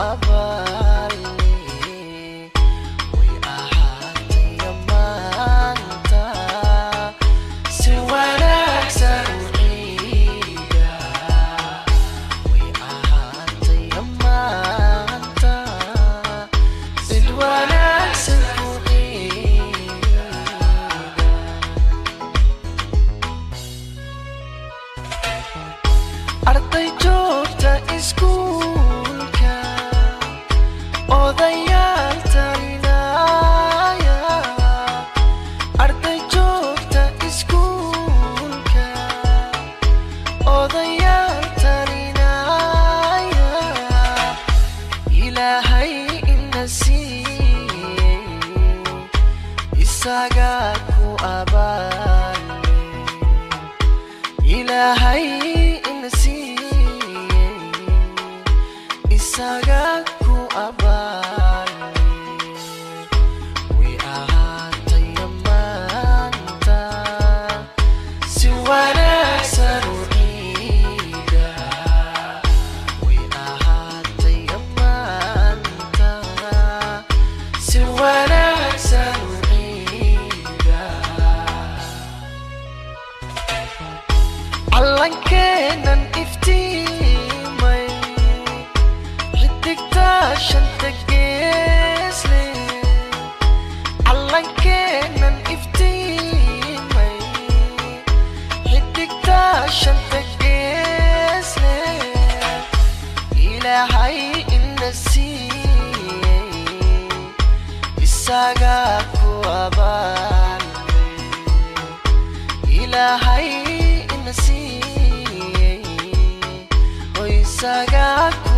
abaaliyey way ahaatay maanta si wanaagsan u ciida way ahaatay maanta si wanaagsan u ciida arday joogta iskuulka odayaal talinaya arday joogta iskuulka odayaal talinaya ilaahay ina siiyey isaga ku abaaliyey ilaahay ina siiyey isaga ku abaaliyey way ahaatay maanta si wanaagsan u ciida way ahaatay maanta si wanaagsan u ciida calankenan iftiimay xidigta shanta gees leh calankenan iftiimay xidigta shanta gees leh ilaahay ina siiyey isaga ku abaaliyey ilaahay ina siiyey oo isaga ku